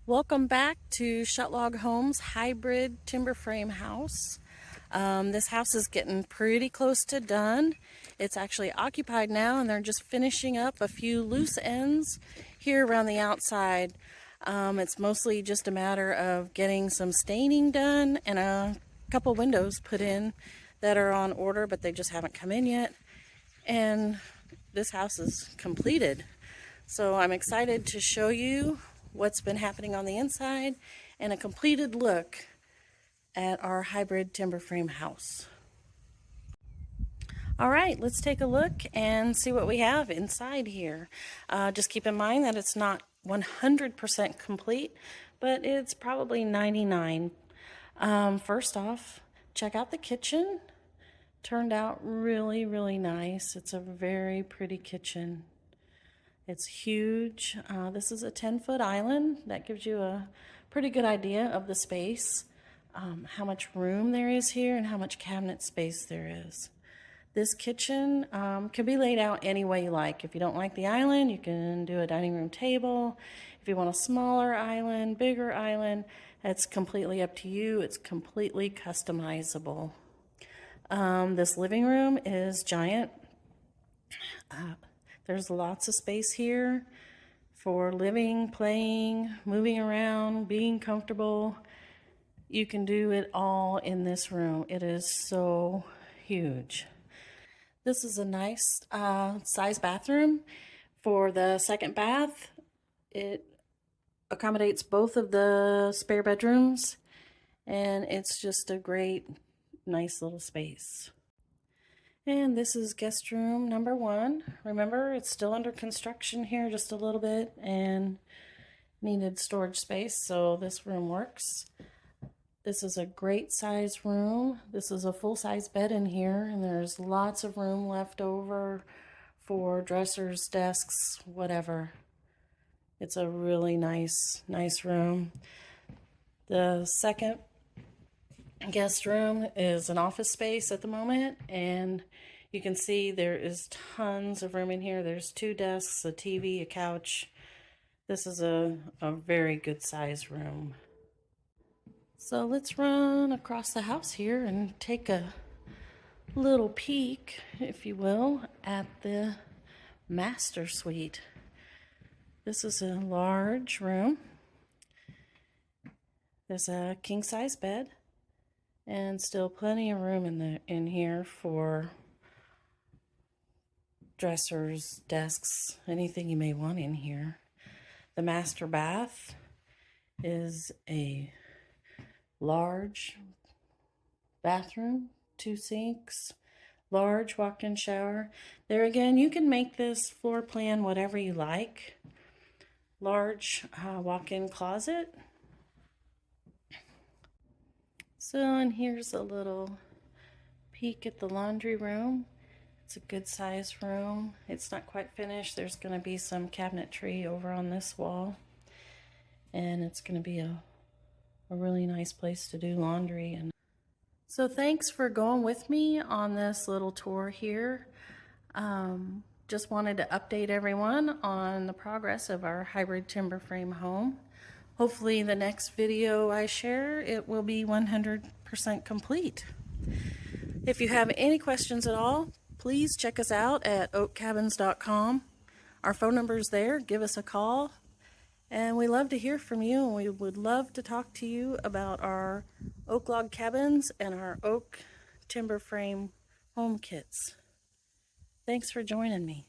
Welcome back to Schutt Log Homes hybrid timber frame house. This house is getting pretty close to done. It's actually occupied now and they're just finishing up a few loose ends here around the outside. It's mostly just a matter of getting some staining done and a couple windows put in that are on order, but they just haven't come in yet. And this house is completed. So I'm excited to show you what's been happening on the inside and a completed look at our hybrid timber frame house. All right, let's take a look and see what we have inside here. Just keep in mind that it's not 100% complete, but it's probably 99. First off, check out the kitchen. Turned out really, really nice. It's a very pretty kitchen. It's huge. This is a 10-foot island. That gives you a pretty good idea of the space, how much room there is here and how much cabinet space there is. This kitchen can be laid out any way you like. If you don't like the island, you can do a dining room table. If you want a smaller island, bigger island, that's completely up to you. It's completely customizable. This living room is giant. There's lots of space here for living, playing, moving around, being comfortable. You can do it all in this room. It is so huge. This is a nice size bathroom. For the second bath, it accommodates both of the spare bedrooms, and it's just a great, nice little space. And this is guest room number 1. Remember, it's still under construction here just a little bit and needed storage space, so this room works. This is a great size room. This is a full-size bed in here, and there's lots of room left over for dressers, desks, whatever. It's a really nice room. The second guest room is an office space at the moment, and you can see there is tons of room in here. There's 2 desks, a TV, a couch. This is a very good size room. So let's run across the house here and take a little peek, if you will, at the master suite. This is a large room. There's a king-size bed. And still plenty of room in here for dressers, desks, anything you may want in here. The master bath is a large bathroom, 2 sinks, large walk-in shower. There again, you can make this floor plan whatever you like. Large walk-in closet. So, and here's a little peek at the laundry room. It's a good size room. It's not quite finished. There's going to be some cabinetry over on this wall. And it's going to be a really nice place to do laundry. And so thanks for going with me on this little tour here. Just wanted to update everyone on the progress of our hybrid timber frame home. Hopefully the next video I share, it will be 100% complete. If you have any questions at all, please check us out at oakcabins.com. Our phone number is there. Give us a call. And we love to hear from you, and we would love to talk to you about our oak log cabins and our oak timber frame home kits. Thanks for joining me.